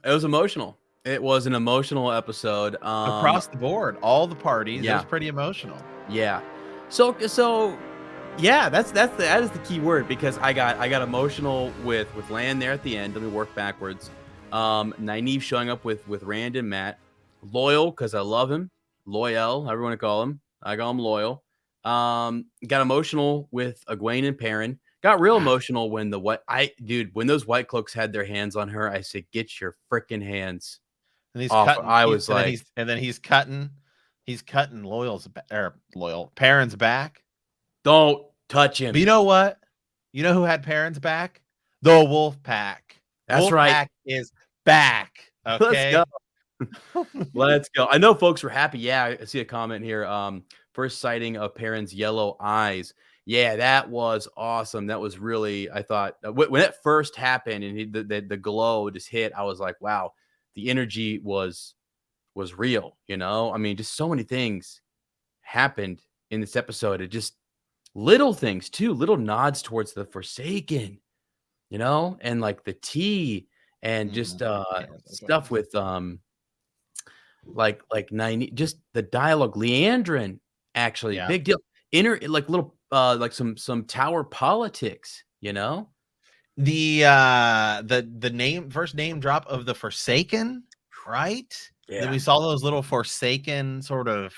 It was emotional. It was an emotional episode. Across the board, all the parties. Yeah. It was pretty emotional. Yeah. So yeah, that is the key word, because I got emotional with Lan there at the end. Let me work backwards. Nynaeve showing up with Rand and Matt. Loial, because I love him. Loial, everyone to call him. I call him Loial. Got emotional with Egwene and Perrin. Got real emotional when when those White Cloaks had their hands on her. I said, "Get your freaking hands And he's off." cutting. I was like, he's cutting Perrin's back. "Don't touch him." But you know what? You know who had Perrin's back? The Wolf Pack. That's right. Pack is back. Okay. Let's go. Let's go. I know folks were happy. Yeah, I see a comment here. First sighting of Perrin's yellow eyes. Yeah, that was awesome. That was really, I thought, when it first happened and the glow just hit, I was like, wow, the energy was real. I mean, just so many things happened in this episode. It just little things too, little nods towards the Forsaken, and like the tea and just stuff with like just the dialogue. Leandrin, actually, big deal. Like little like some tower politics, the first name drop of the Forsaken, right? Yeah. Then we saw those little Forsaken sort of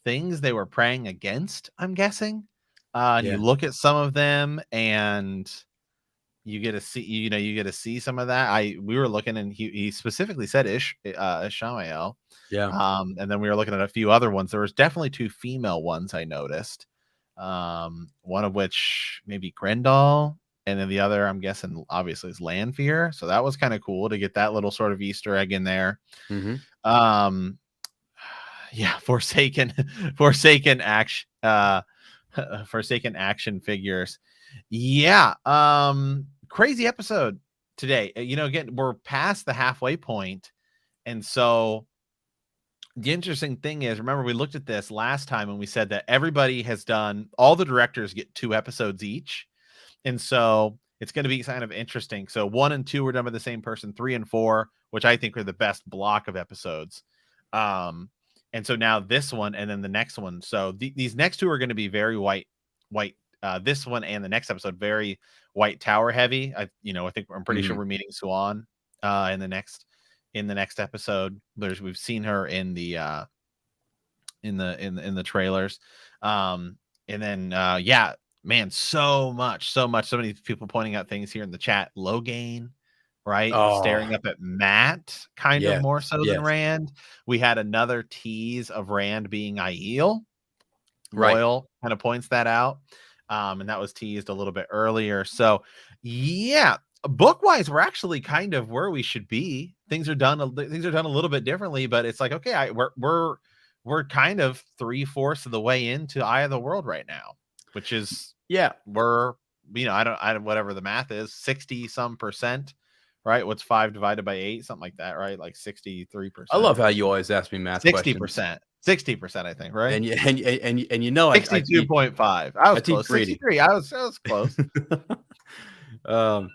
things they were praying against, I'm guessing. And you look at some of them and you get to see some of that. We were looking, and he specifically said Ishamael. Yeah. And then we were looking at a few other ones. There was definitely 2 female ones I noticed. One of which maybe Grendel, and then the other, I'm guessing, obviously, is Lanfear. So that was kind of cool to get that little sort of Easter egg in there. Mm-hmm. Yeah, Forsaken action, Forsaken action figures. Yeah. Crazy episode today. Again, we're past the halfway point, and so the interesting thing is, remember, we looked at this last time and we said that all the directors get 2 episodes each. And so it's going to be kind of interesting. So 1 and 2 were done by the same person. 3 and 4, which I think are the best block of episodes. And so now this one and then the next one. So these next 2 are going to be very white. This one and the next episode, very White Tower heavy. I'm pretty sure we're meeting Swan in the next episode. We've seen her in the trailers. And then man, so many people pointing out things here in the chat. Logain, right? Staring up at Matt kind of more so than Rand. We had another tease of Rand being Aiel. Loial kind of points that out. And that was teased a little bit earlier. So yeah, book-wise, we're actually kind of where we should be. Things are done a little bit differently, but it's like, okay, we're kind of 3/4 of the way into Eye of the World right now, which is we're whatever the math is, 60 some percent, right? What's 5 divided by 8, something like that, right? Like 63%. I love how you always ask me math 60%, questions. 60%, I think, right? And 62.5. I was close. 63. I was close. I'll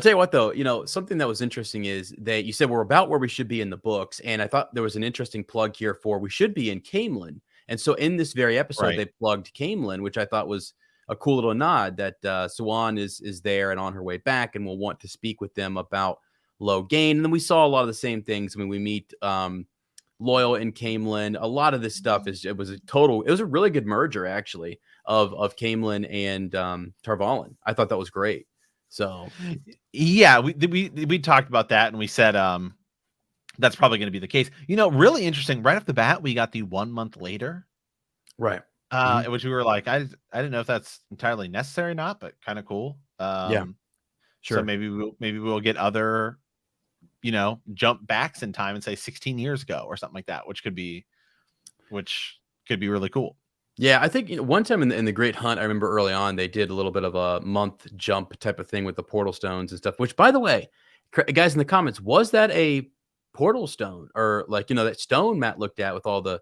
tell you what, though, something that was interesting is that you said we're about where we should be in the books. And I thought there was an interesting plug here for we should be in Camelin. And so in this very episode, they plugged Camelin, which I thought was a cool little nod that Swan is there and on her way back and will want to speak with them about Logain. And then we saw a lot of the same things when we meet Loial and Camelin. A lot of this stuff it was a really good merger, actually, of Camelin and Tarvalin. I thought that was great. So yeah, we talked about that, and we said that's probably going to be the case. Really interesting. Right off the bat, we got the 1 month later, right? Which we were like, I didn't know if that's entirely necessary or not, but kind of cool. Yeah, sure. So maybe we'll get other, jump backs in time and say 16 years ago or something like that, which could be really cool. Yeah, I think one time in the Great Hunt, I remember early on they did a little bit of a month jump type of thing with the portal stones and stuff. Which, by the way, guys in the comments, was that a portal stone or that stone Matt looked at with all the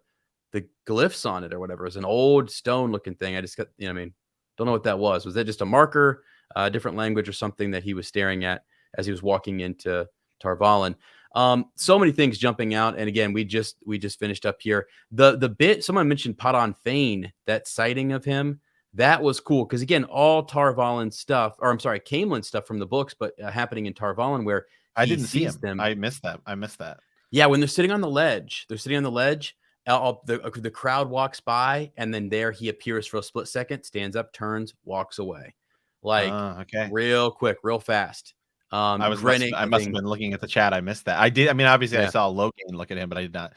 glyphs on it or whatever? It was an old stone looking thing. I just got don't know what that was. Was that just a marker, different language or something that he was staring at as he was walking into Tarvalin? So many things jumping out, and again, we just finished up here. The bit someone mentioned Padan Fain, that sighting of him, that was cool because again, all Tar Valon stuff, or I'm sorry, Camelin stuff from the books, but happening in Tar Valon where I he didn't see sees him. them. I missed that. I missed that. Yeah, when they're sitting on the ledge, the crowd walks by, and then there he appears for a split second, stands up, turns, walks away, like Okay. real quick, real fast. Grinning, I I must have think. been looking at the chat. I missed that. I did. I mean, obviously, I Yeah. saw Logan look at him, but I did not.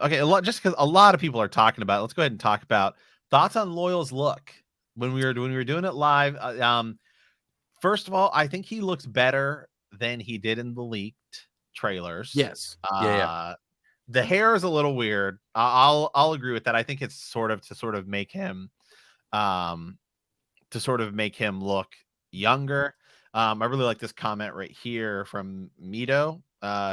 Okay, just because a lot of people are talking about it, let's go ahead and talk about thoughts on Loial's look when we were doing it live. First of all, I think he looks better than he did in the leaked trailers. Yes. Yeah. The hair is a little weird. I'll agree with that. I think it's sort of to sort of make him um look younger. I really like this comment right here from Mito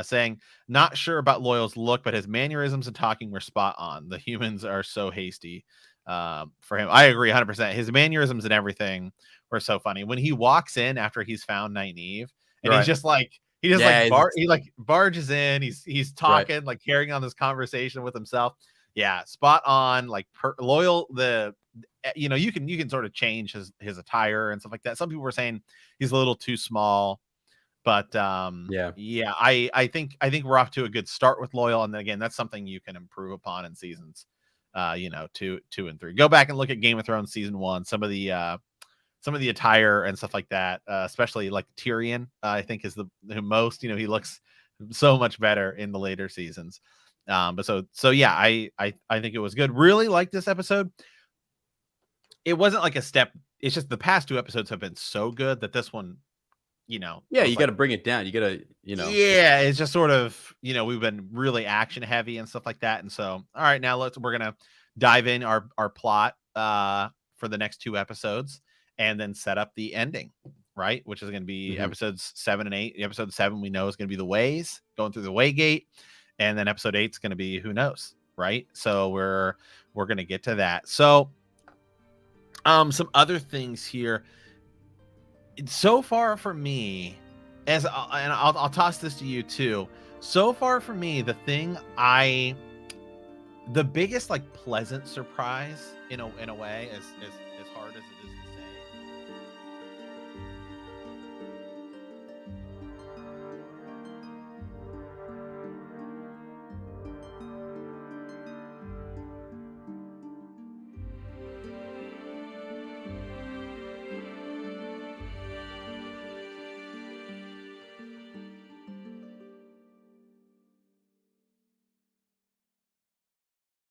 saying, not sure about Loial's look, but his mannerisms and talking were spot on. The humans are so hasty for him. I agree 100%. His mannerisms and everything were so funny. When he walks in after he's found Nynaeve, and Right. Yeah. he like barges in, he's Right. talking, like carrying on this conversation with himself. Yeah, spot on. Like Loial, you can sort of change his attire and stuff like that. Some people were saying he's a little too small, but Yeah. yeah, I think we're off to a good start with Loial, and then again, that's something you can improve upon in seasons 2 and 3. Go back and look at Game of Thrones season 1, some of the attire and stuff like that, especially like Tyrion, I think is the most, he looks so much better in the later seasons. But so yeah, I think it was good. Really like this episode. It wasn't like a step. It's just the past 2 episodes have been so good that this one, Yeah. was You got like, to bring it down. You got to, yeah, it's just sort of, we've been really action heavy and stuff like that. And so, all right, now we're gonna dive in our plot for the next 2 episodes, and then set up the ending, right? Which is going to be episodes 7 and 8. Episode 7 we know is going to be the ways, going through the way gate, and then episode 8 is going to be who knows, right? So we're going to get to that. So some other things here. So far for me, and I'll toss this to you too. So far for me, the biggest like pleasant surprise in a way is